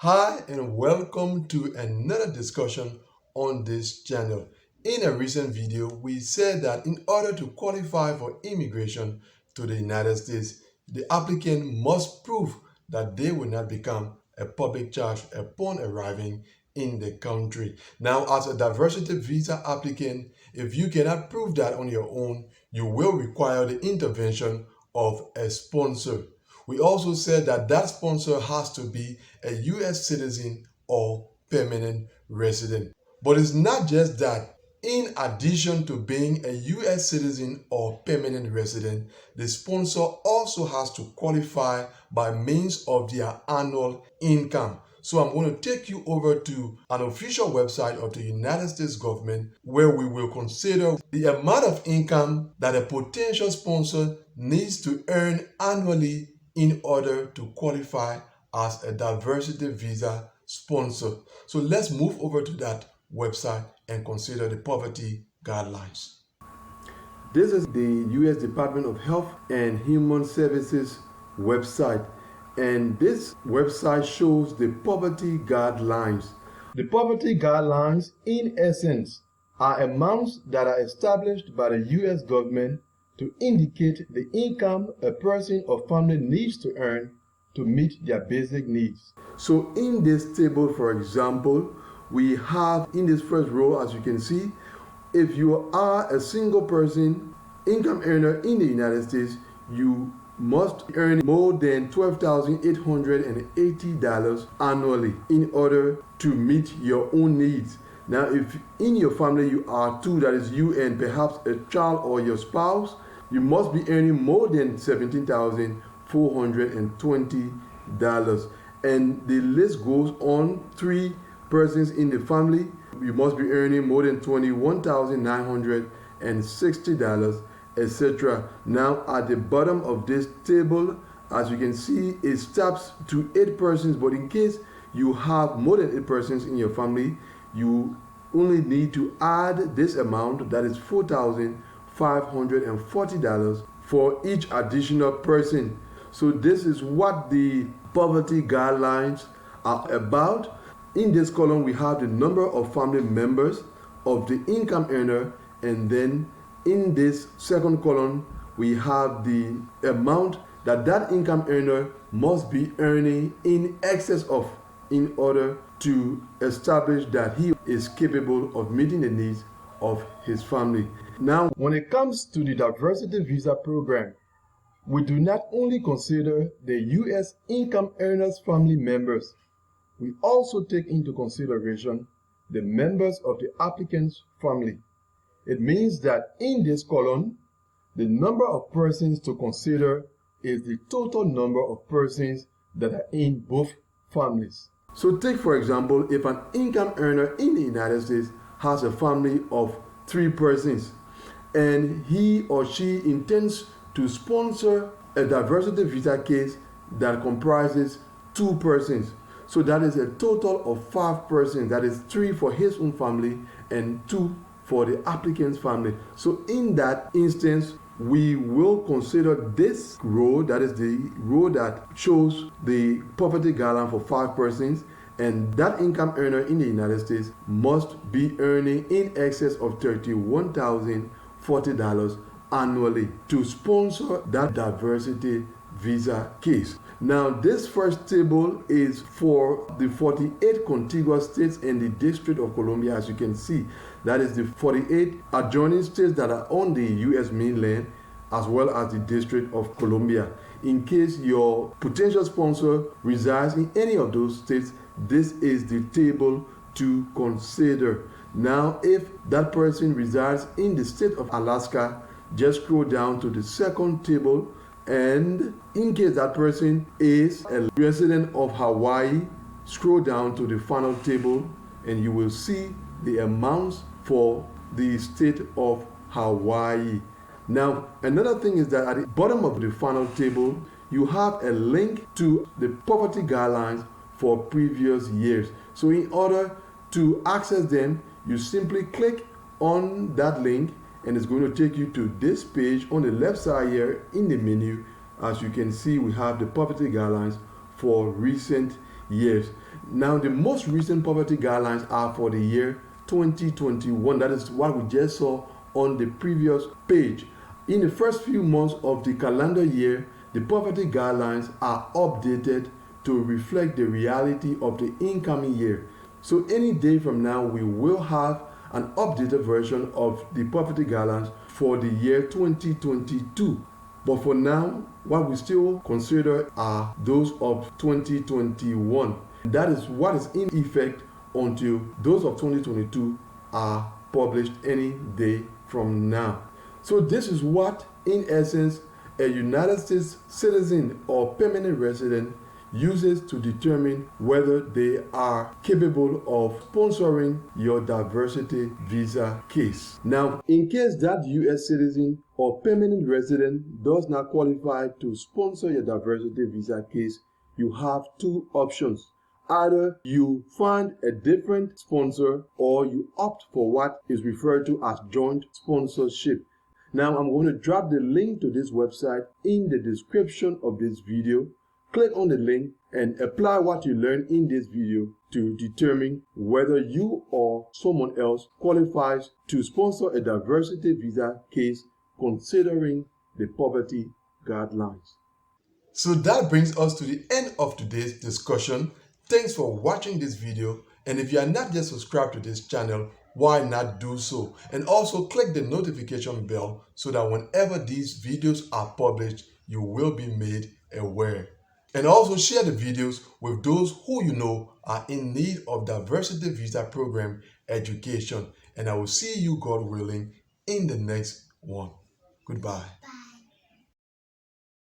Hi and welcome to another discussion on this channel. In a recent video, we said that in order to qualify for immigration to the United States, the applicant must prove that they will not become a public charge upon arriving in the country. Now, as a diversity visa applicant, if you cannot prove that on your own, you will require the intervention of a sponsor. We also said that that sponsor has to be a U.S. citizen or permanent resident. But it's not just that. In addition to being a U.S. citizen or permanent resident, the sponsor also has to qualify by means of their annual income. So I'm going to take you over to an official website of the United States government where we will consider the amount of income that a potential sponsor needs to earn annually in order to qualify as a diversity visa sponsor. So let's move over to that website and consider the poverty guidelines. This is the U.S. Department of Health and Human Services website, and this website shows the poverty guidelines. The poverty guidelines, in essence, are amounts that are established by the U.S. government to indicate the income a person or family needs to earn to meet their basic needs. So in this table, for example, we have in this first row, as you can see, if you are a single person income earner in the United States, you must earn more than $12,880 annually in order to meet your own needs. Now, if in your family you are two, that is you and perhaps a child or your spouse, you must be earning more than $17,420. And the list goes on. 3 persons in the family, you must be earning more than $21,960, etc. Now, at the bottom of this table, as you can see, it stops to 8 persons, but in case you have more than 8 persons in your family, you only need to add this amount, that is $4,540 for each additional person. So this is what the poverty guidelines are about. In this column, we have the number of family members of the income earner, and then in this second column, we have the amount that that income earner must be earning in excess of in order to establish that he is capable of meeting the needs of his family. Now, when it comes to the diversity visa program, we do not only consider the U.S. income earners' family members, we also take into consideration the members of the applicant's family. It means that in this column, the number of persons to consider is the total number of persons that are in both families. So take, for example, if an income earner in the United States has a family of 3 persons and he or she intends to sponsor a diversity visa case that comprises 2 persons. So that is a total of 5 persons. That is 3 for his own family and 2 for the applicant's family. So in that instance, we will consider this row, that is the row that shows the poverty guideline for 5 persons, and that income earner in the United States must be earning in excess of $31,040 annually to sponsor that diversity visa case. Now, this first table is for the 48 contiguous states and the District of Columbia. As you can see, that is the 48 adjoining states that are on the U.S. mainland, as well as the District of Columbia. In case your potential sponsor resides in any of those states, this is the table to consider. Now, if that person resides in the state of Alaska, just scroll down to the second table, and in case that person is a resident of Hawaii, scroll down to the final table and you will see the amounts for the state of Hawaii. Now, another thing is that at the bottom of the final table, you have a link to the poverty guidelines for previous years. So in order to access them, you simply click on that link and it's going to take you to this page on the left side here in the menu. As you can see, we have the poverty guidelines for recent years. Now, the most recent poverty guidelines are for the year 2021. That is what we just saw on the previous page. In the first few months of the calendar year, the poverty guidelines are updated to reflect the reality of the incoming year. So any day from now, we will have an updated version of the poverty guidelines for the year 2022. But for now, what we still consider are those of 2021. That is what is in effect until those of 2022 are published any day from now. So this is what, in essence, a United States citizen or permanent resident uses to determine whether they are capable of sponsoring your diversity visa case. Now, in case that U.S. citizen or permanent resident does not qualify to sponsor your diversity visa case, you have two options. Either you find a different sponsor or you opt for what is referred to as joint sponsorship. Now, I'm going to drop the link to this website in the description of this video. Click on the link and apply what you learned in this video to determine whether you or someone else qualifies to sponsor a diversity visa case considering the poverty guidelines. So that brings us to the end of today's discussion. Thanks for watching this video, and if you are not yet subscribed to this channel, why not do so? And also click the notification bell so that whenever these videos are published, you will be made aware. And also share the videos with those who you know are in need of diversity visa program education. And I will see you, God willing, in the next one. Goodbye.